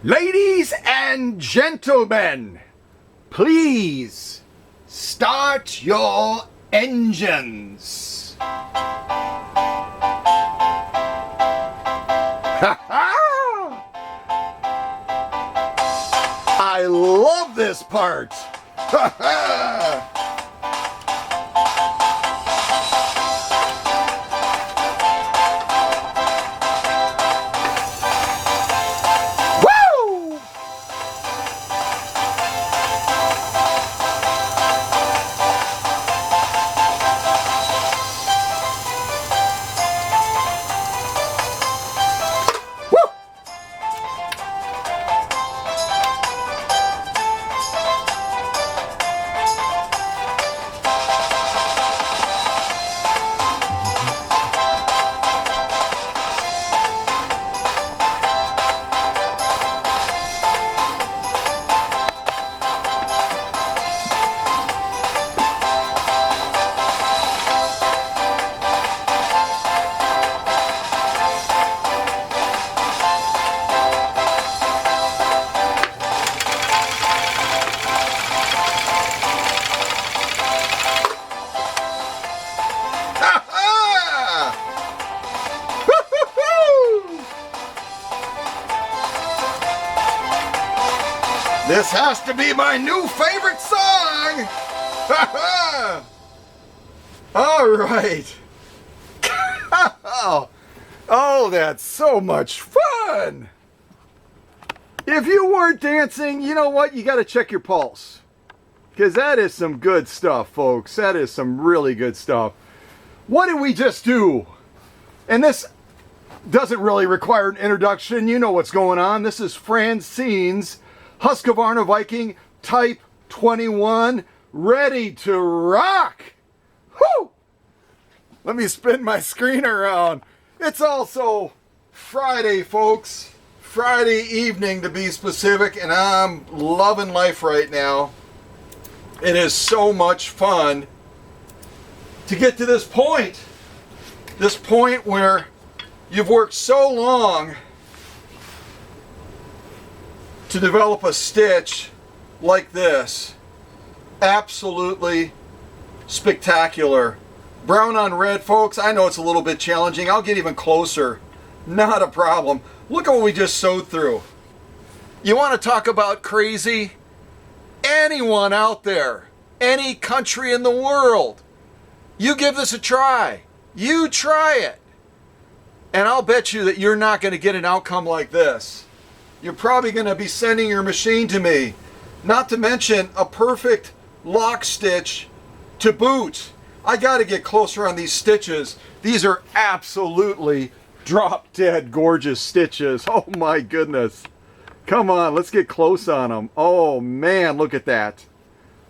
Ladies and gentlemen, please start your engines. I love this part. This has to be my new favorite song! All right. Oh, that's so much fun! If you weren't dancing, you know what? You got to check your pulse. Because that is some good stuff, folks. That is some really good stuff. What did we just do? And this doesn't really require an introduction. You know what's going on. This is Francine's Husqvarna Viking Type 21, ready to rock. Woo! Let me spin my screen around. It's also Friday, folks. Friday evening to be specific, and I'm loving life right now. It is so much fun to get to this point where you've worked so long to develop a stitch like this. Absolutely spectacular. Brown on red, folks. I know it's a little bit challenging. I'll get even closer. Not a problem. Look at what we just sewed through. You want to talk about crazy? Anyone out there, any country in the world, you give this a try. You try it. And I'll bet you that you're not going to get an outcome like this. You're probably going to be sending your machine to me. Not to mention a perfect lock stitch to boot. I got to get closer on these stitches. These are absolutely drop dead gorgeous stitches. Oh my goodness. Come on, let's get close on them. Oh man, look at that.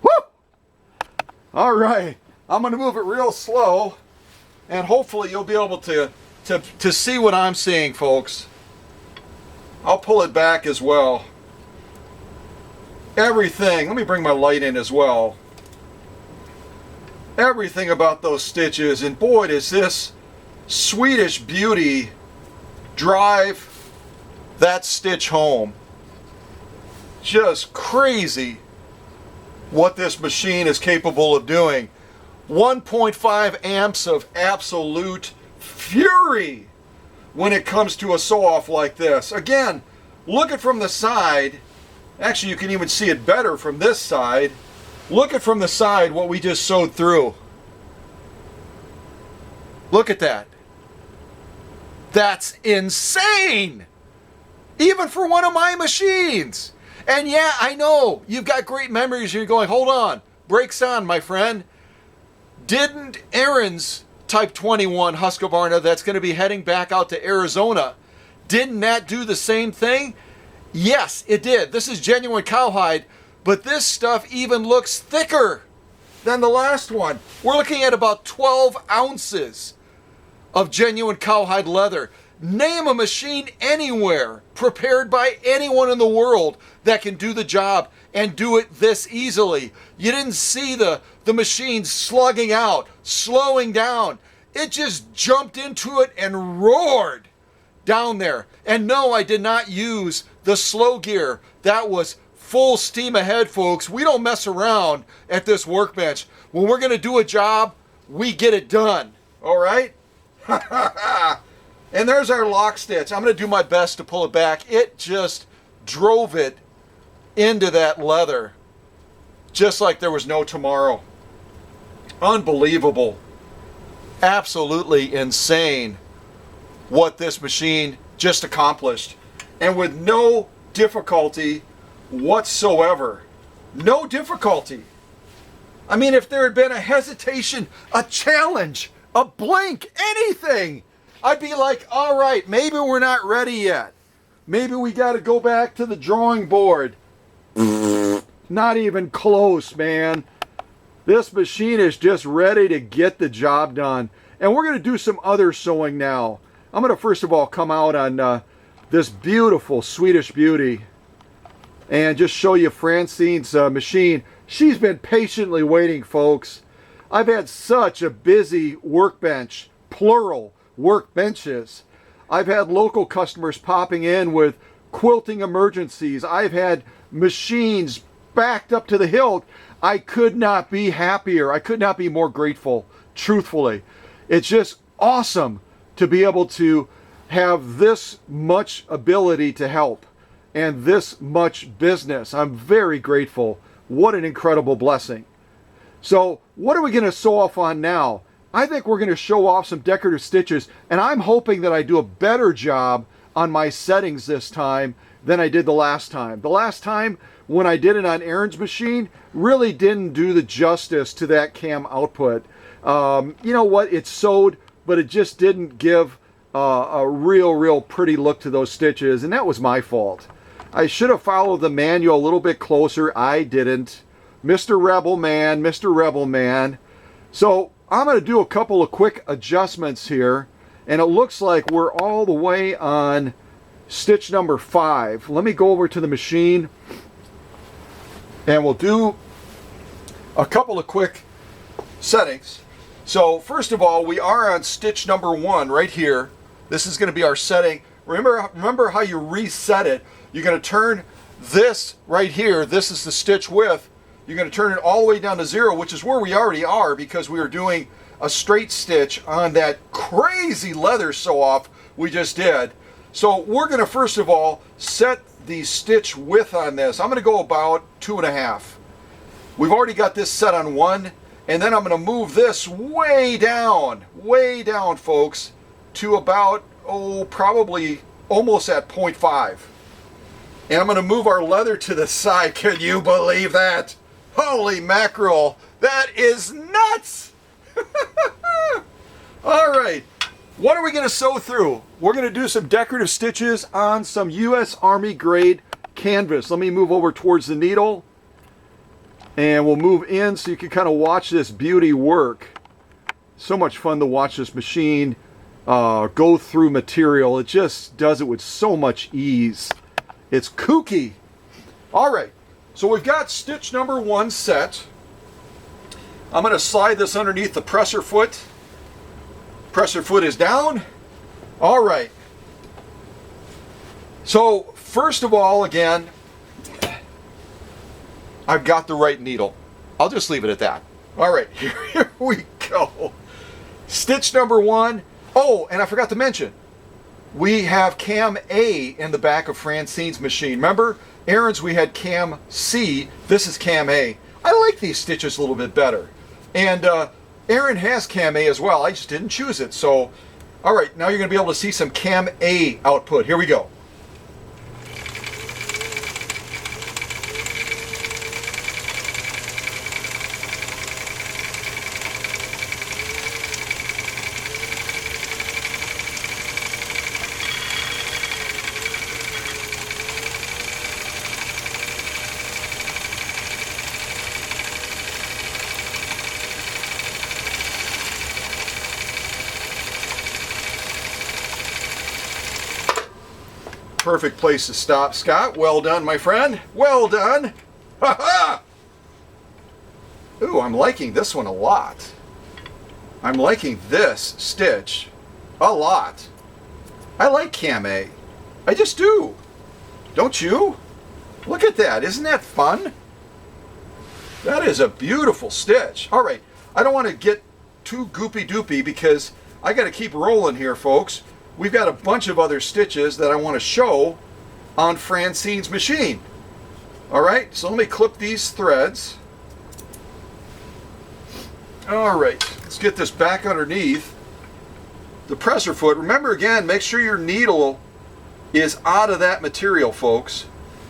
Woo! All right, I'm going to move it real slow, and hopefully you'll be able to see what I'm seeing, folks. I'll pull it back as well. Everything, let me bring my light in as well. Everything about those stitches, and boy, does this Swedish beauty drive that stitch home. Just crazy what this machine is capable of doing. 1.5 amps of absolute fury when it comes to a sew-off like this. Again, look at from the side. Actually, you can even see it better from this side. Look at from the side what we just sewed through. Look at that. That's insane! Even for one of my machines. And yeah, I know, you've got great memories. You're going, hold on, brakes on, my friend. Didn't Aaron's Type 21 Husqvarna that's going to be heading back out to Arizona, didn't that do the same thing? Yes, it did. This is genuine cowhide, but this stuff even looks thicker than the last one. We're looking at about 12 ounces of genuine cowhide leather. Name a machine anywhere prepared by anyone in the world that can do the job and do it this easily. You didn't see the machine slugging out, slowing down. It just jumped into it and roared. down there. And no, I did not use the slow gear. That was full steam ahead, folks. We don't mess around at this workbench. When we're going to do a job, we get it done. All right? And there's our lock stitch. I'm going to do my best to pull it back. It just drove it into that leather just like there was no tomorrow. Unbelievable. Absolutely insane what this machine just accomplished. And with no difficulty whatsoever. No difficulty. I mean, if there had been a hesitation, a challenge, a blink, anything, I'd be like, all right, maybe we're not ready yet. Maybe we got to go back to the drawing board. Not even close, man. This machine is just ready to get the job done. And we're going to do some other sewing now. I'm going to first of all come out on this beautiful Swedish beauty and just show you Francine's machine. She's been patiently waiting, folks. I've had such a busy workbench, plural workbenches. I've had local customers popping in with quilting emergencies. I've had machines backed up to the hilt. I could not be happier. I could not be more grateful, truthfully. It's just awesome to be able to have this much ability to help and this much business. I'm very grateful. What an incredible blessing. So what are we going to sew off on now? I think we're going to show off some decorative stitches, and I'm hoping that I do a better job on my settings this time than I did the last time. The last time when I did it on Aaron's machine really didn't do the justice to that cam output. You know what? It sewed, but it just didn't give a real pretty look to those stitches, and that was my fault. I should have followed the manual a little bit closer. I didn't. Mr. Rebel Man, Mr. Rebel Man. So I'm going to do a couple of quick adjustments here, and it looks like we're all the way on stitch number 5. Let me go over to the machine, and we'll do a couple of quick settings. So first of all, we are on stitch number 1 right here. This is going to be our setting. Remember how you reset it. You're going to turn this right here. This is the stitch width. You're going to turn it all the way down to 0, which is where we already are because we are doing a straight stitch on that crazy leather sew off we just did. So we're going to first of all set the stitch width on this. I'm going to go about 2.5. We've already got this set on 1, and then I'm going to move this way down, folks, to about, probably almost at 0.5. And I'm going to move our leather to the side. Can you believe that? Holy mackerel, that is nuts! All right, what are we going to sew through? We're going to do some decorative stitches on some U.S. Army grade canvas. Let me move over towards the needle, and we'll move in so you can kind of watch this beauty work. So much fun to watch this machine go through material. It just does it with so much ease. It's kooky. All right. So we've got stitch number 1 set. I'm going to slide this underneath the presser foot. Presser foot is down. All right. So first of all, again, I've got the right needle. I'll just leave it at that. All right, here we go. Stitch number 1. Oh, and I forgot to mention, we have cam A in the back of Francine's machine. Remember, Aaron's we had cam C. This is cam A. I like these stitches a little bit better. And Aaron has cam A as well. I just didn't choose it. So, all right, now you're going to be able to see some cam A output. Here we go. Perfect place to stop, Scott. Well done, my friend. Well done. Ha ha! Ooh, I'm liking this one a lot. I'm liking this stitch a lot. I like Cam A. I just do. Don't you? Look at that. Isn't that fun? That is a beautiful stitch. All right. I don't want to get too goopy-doopy because I got to keep rolling here, folks. We've got a bunch of other stitches that I want to show on Francine's machine. All right. So let me clip these threads. All right. Let's get this back underneath the presser foot. Remember, again, make sure your needle is out of that material, folks.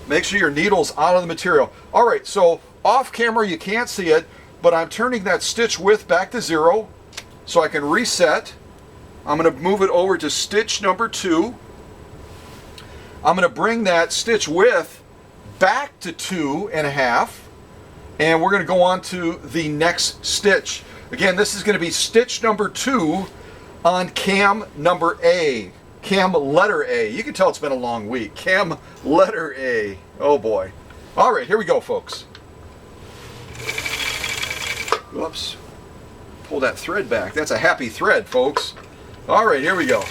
Make sure your needle's out of the material. All right, so off camera you can't see it, but I'm turning that stitch width back to 0 so I can reset. I'm going to move it over to stitch number 2. I'm going to bring that stitch width back to 2.5, and we're going to go on to the next stitch. Again, this is going to be stitch number 2 on cam number A. Cam letter A. You can tell it's been a long week. Cam letter A. Oh boy. All right, here we go, folks. Whoops. Pull that thread back. That's a happy thread, folks. All right, here we go.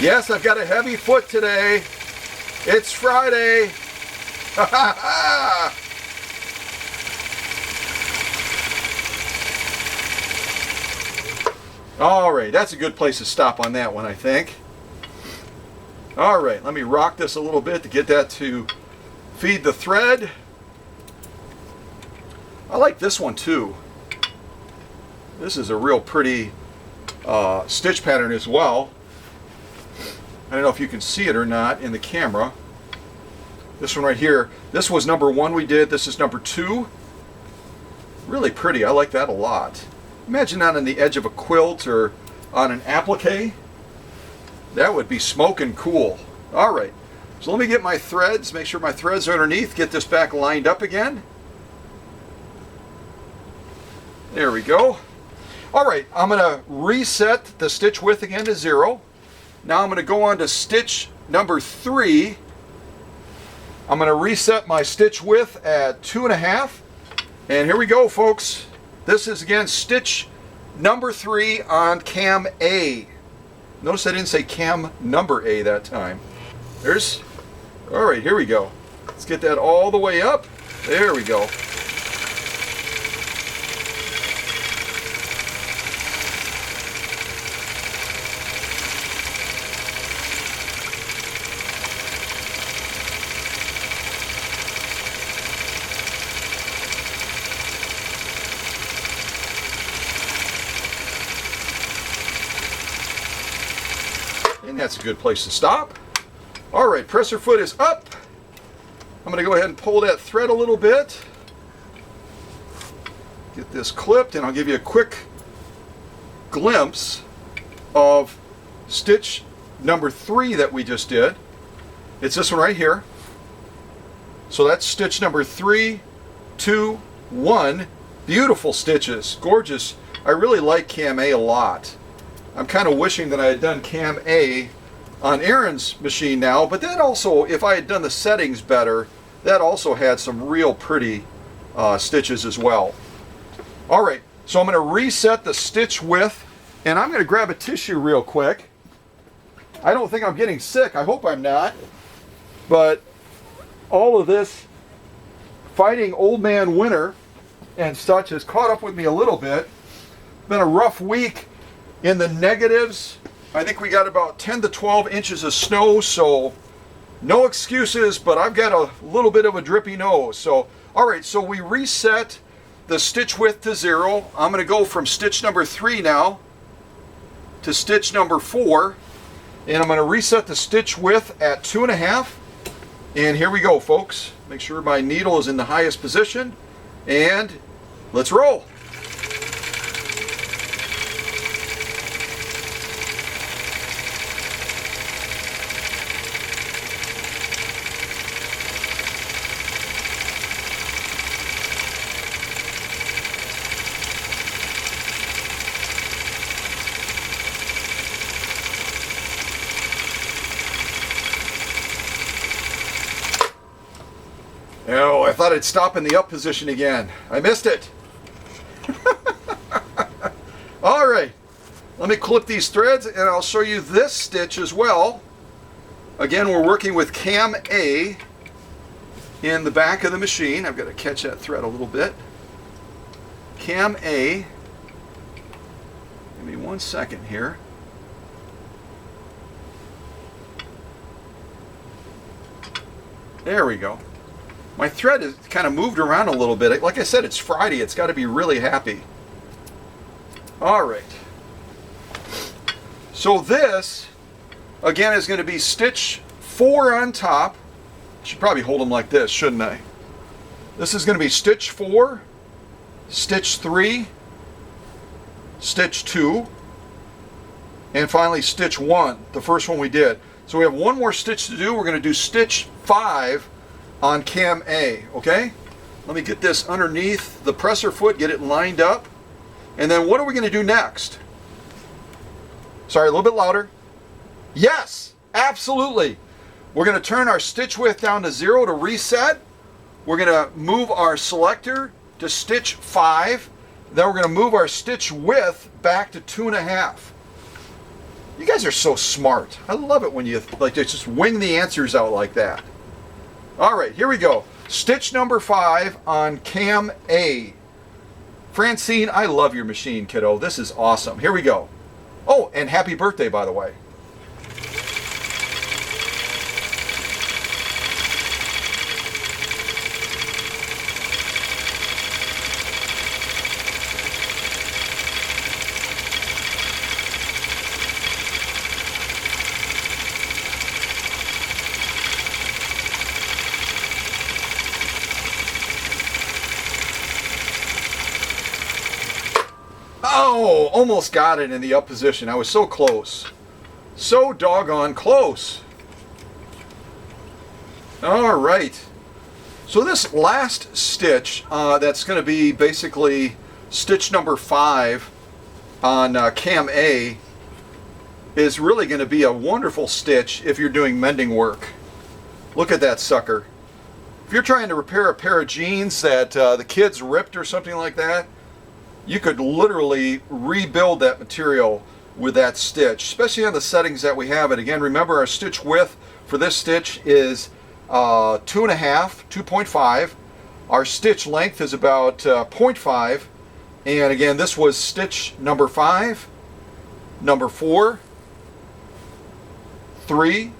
Yes, I've got a heavy foot today. It's Friday. Ha ha ha! All right, that's a good place to stop on that one, I think. All right, let me rock this a little bit to get that to feed the thread. I like this one too. This is a real pretty stitch pattern as well. I don't know if you can see it or not in the camera. This one right here, this was number 1 we did. This is number 2. Really pretty. I like that a lot. Imagine that on the edge of a quilt or on an applique. That would be smoking cool. All right. So let me get my threads, make sure my threads are underneath, get this back lined up again. There we go. All right, I'm going to reset the stitch width again to 0. Now I'm going to go on to stitch number 3. I'm going to reset my stitch width at 2.5. And here we go, folks. This is again stitch number 3 on cam A. Notice I didn't say cam number A that time. All right, here we go. Let's get that all the way up. There we go. And that's a good place to stop. All right, presser foot is up. I'm going to go ahead and pull that thread a little bit. Get this clipped, and I'll give you a quick glimpse of stitch number 3 that we just did. It's this one right here. So that's stitch number 3, 2, 1. Beautiful stitches, gorgeous. I really like cam A a lot. I'm kind of wishing that I had done cam A on Aaron's machine now, but that also, if I had done the settings better, that also had some real pretty stitches as well. All right, so I'm going to reset the stitch width, and I'm going to grab a tissue real quick. I don't think I'm getting sick. I hope I'm not. But all of this fighting old man winter and such has caught up with me a little bit. It's been a rough week in the negatives. I think we got about 10 to 12 inches of snow, so no excuses, but I've got a little bit of a drippy nose. So, all right, so we reset the stitch width to 0. I'm going to go from stitch number 3 now to stitch number 4, and I'm going to reset the stitch width at 2.5. And here we go, folks. Make sure my needle is in the highest position, and let's roll. Oh, thought I'd stop in the up position again. I missed it. All right, let me clip these threads and I'll show you this stitch as well. Again, we're working with cam A in the back of the machine. I've got to catch that thread a little bit. Cam A. Give me 1 second here. There we go. My thread is kind of moved around a little bit. Like I said, it's Friday. It's got to be really happy. All right. So this, again, is going to be stitch 4 on top. I should probably hold them like this, shouldn't I? This is going to be stitch 4, stitch 3, stitch 2, and finally stitch 1, the first one we did. So we have one more stitch to do. We're going to do stitch 5 on cam A, okay? Let me get this underneath the presser foot, get it lined up. And then what are we going to do next? Sorry, a little bit louder. Yes, absolutely. We're going to turn our stitch width down to 0 to reset. We're going to move our selector to stitch 5. Then we're going to move our stitch width back to 2.5. You guys are so smart. I love it when you like to just wing the answers out like that. All right, here we go. Stitch number 5 on cam A. Francine, I love your machine, kiddo. This is awesome. Here we go. Oh, and happy birthday, by the way. Oh, almost got it in the up position. I was so close. So doggone close. All right. So this last stitch, that's going to be basically stitch number 5 on cam A, is really going to be a wonderful stitch if you're doing mending work. Look at that sucker. If you're trying to repair a pair of jeans that the kids ripped or something like that, you could literally rebuild that material with that stitch, especially on the settings that we have it. Again, remember our stitch width for this stitch is 2.5. Our stitch length is about 0.5. And again, this was stitch number 5, number 4, 3,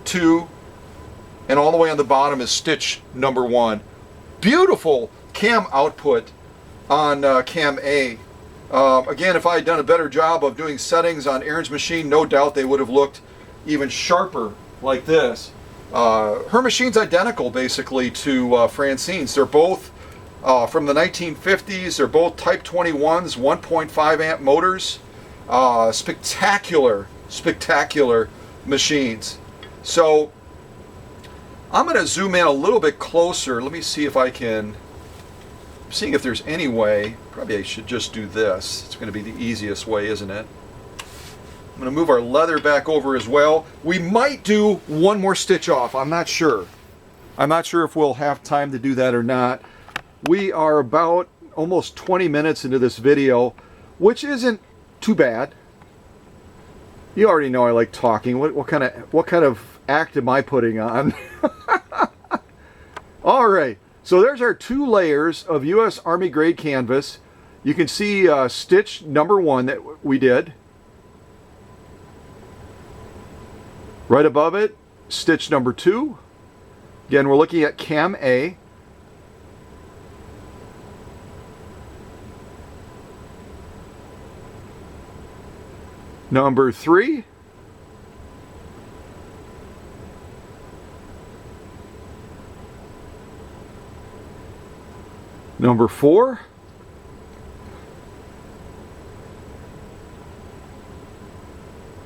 2, and all the way on the bottom is stitch number 1. Beautiful cam output on cam A. Again, if I had done a better job of doing settings on Erin's machine, no doubt they would have looked even sharper like this. Her machine's identical basically to Francine's. They're both from the 1950s. They're both Type 21s, 1.5 amp motors. Spectacular, spectacular machines. So I'm going to zoom in a little bit closer. Let me see if I can. I'm seeing if there's any way. Probably I should just do this. It's going to be the easiest way, isn't it? I'm going to move our leather back over as well. We might do one more stitch off. I'm not sure. I'm not sure if we'll have time to do that or not. We are about almost 20 minutes into this video, which isn't too bad. You already know I like talking. What kind of act am I putting on? All right. So there's our 2 layers of U.S. Army grade canvas. You can see stitch number 1 that we did. Right above it, stitch number 2. Again, we're looking at cam A. Number 3. Number 4.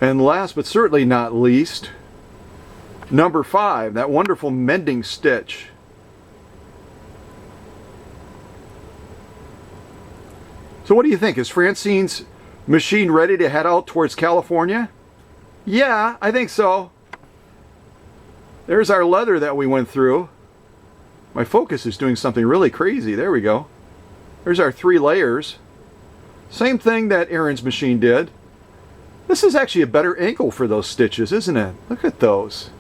And last but certainly not least, number 5, that wonderful mending stitch. So what do you think? Is Francine's machine ready to head out towards California? Yeah, I think so. There's our leather that we went through. My focus is doing something really crazy. There we go. There's our 3 layers. Same thing that Aaron's machine did. This is actually a better angle for those stitches, isn't it? Look at those.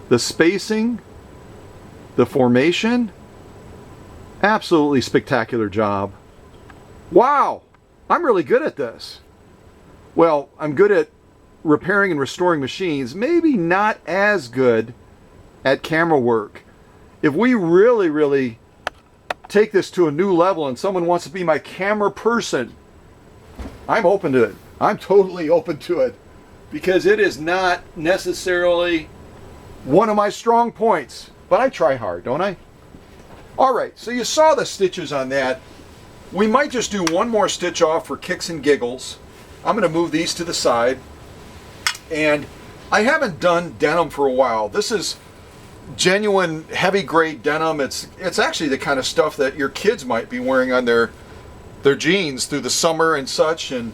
The spacing, the formation. Absolutely spectacular job. Wow, I'm really good at this. Well, I'm good at repairing and restoring machines, maybe not as good at camera work. If we really take this to a new level and someone wants to be my camera person, I'm open to it. I'm totally open to it, because it is not necessarily one of my strong points, but I try hard, don't I? All right, so you saw the stitches on that. We might just do one more stitch off for kicks and giggles. I'm going to move these to the side. And I haven't done denim for a while. This is genuine heavy grade denim. It's actually the kind of stuff that your kids might be wearing on their jeans through the summer and such, and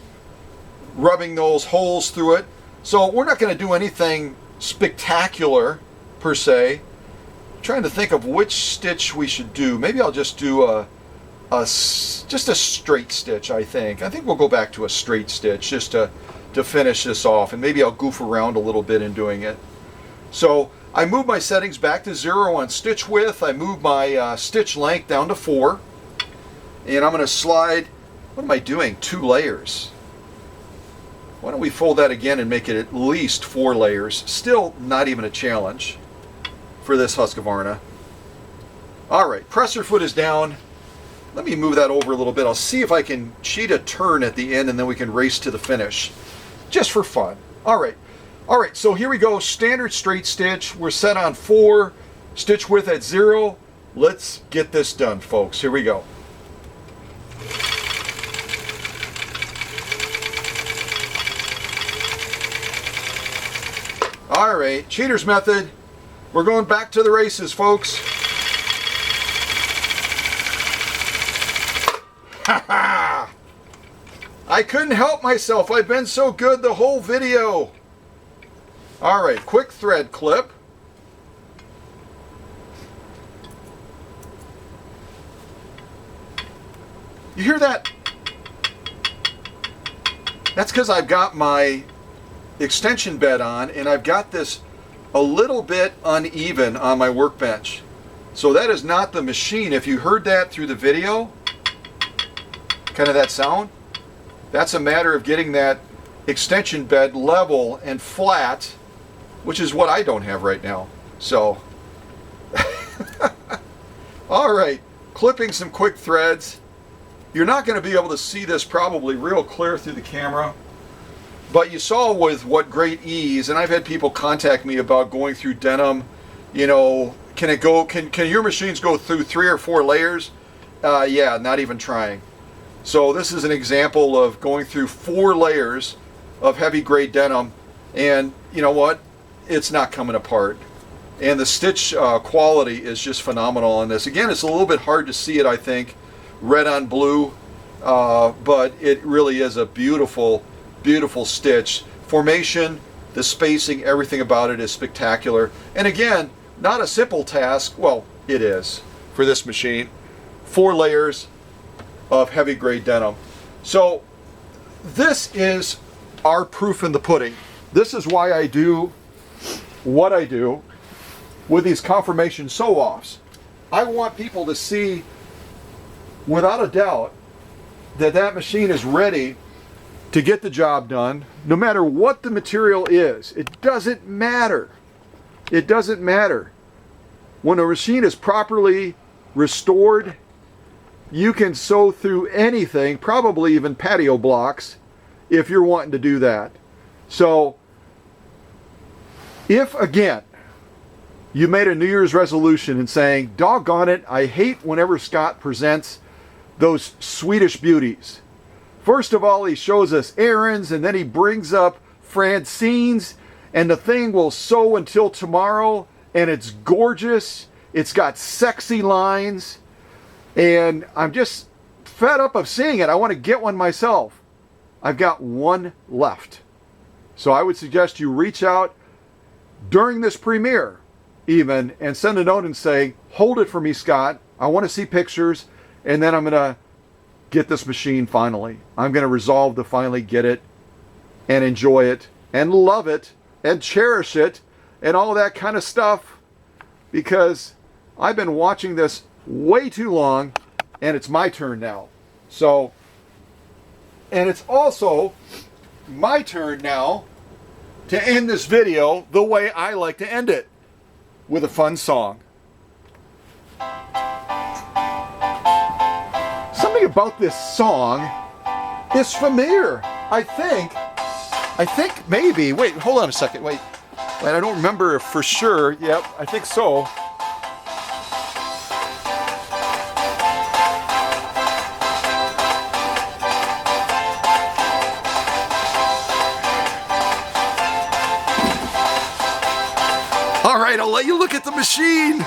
rubbing those holes through it. So we're not going to do anything spectacular per se. I'm trying to think of which stitch we should do. Maybe I'll just do just a straight stitch. I think we'll go back to a straight stitch just to finish this off, and maybe I'll goof around a little bit in doing it. So I move my settings back to 0 on stitch width. I move my stitch length down to 4, and I'm going to slide, what am I doing, 2 layers. Why don't we fold that again and make it at least 4 layers. Still not even a challenge for this Husqvarna. All right, presser foot is down. Let me move that over a little bit. I'll see if I can cheat a turn at the end, and then we can race to the finish, just for fun. All right, so here we go. Standard straight stitch. We're set on 4, stitch width at 0. Let's get this done, folks. Here we go. All right, cheater's method. We're going back to the races, folks. I couldn't help myself. I've been so good the whole video. All right, quick thread clip. You hear that? That's because I've got my extension bed on, and I've got this a little bit uneven on my workbench. So that is not the machine. If you heard that through the video, kind of that sound, that's a matter of getting that extension bed level and flat, which is what I don't have right now. So all right, clipping some quick threads. You're not going to be able to see this probably real clear through the camera, but you saw with what great ease, and I've had people contact me about going through denim, you know, can your machines go through 3 or 4 layers? Yeah, not even trying. So this is an example of going through 4 layers of heavy grade denim, and you know what? It's not coming apart. And the stitch quality is just phenomenal on this. Again, it's a little bit hard to see it, I think, red on blue, but it really is a beautiful, beautiful stitch. Formation, the spacing, everything about it is spectacular. And again, not a simple task. Well, it is for this machine. 4 layers of heavy grade denim. So this is our proof in the pudding. This is why I do what I do with these confirmation sew-offs. I want people to see without a doubt that that machine is ready to get the job done, no matter what the material is. It doesn't matter. It doesn't matter. When a machine is properly restored, you can sew through anything, probably even patio blocks, if you're wanting to do that. So, if again, you made a New Year's resolution and saying, doggone it, I hate whenever Scott presents those Swedish beauties. First of all, he shows us Aaron's, and then he brings up Francine's, and the thing will sew until tomorrow, and it's gorgeous. It's got sexy lines, and I'm just fed up of seeing it. I want to get one myself. I've got one left. So I would suggest you reach out during this premiere even and send a note and say, hold it for me, Scott. I want to see pictures, and then I'm going to get this machine finally. I'm going to resolve to finally get it and enjoy it and love it and cherish it and all that kind of stuff, because I've been watching this way too long and it's my turn now. So, and it's also my turn now to end this video the way I like to end it, with a fun song. Something about this song is familiar. I think maybe, wait, hold on a second, wait, I don't remember for sure. Yep, I think so. All right, I'll let you look at the machine.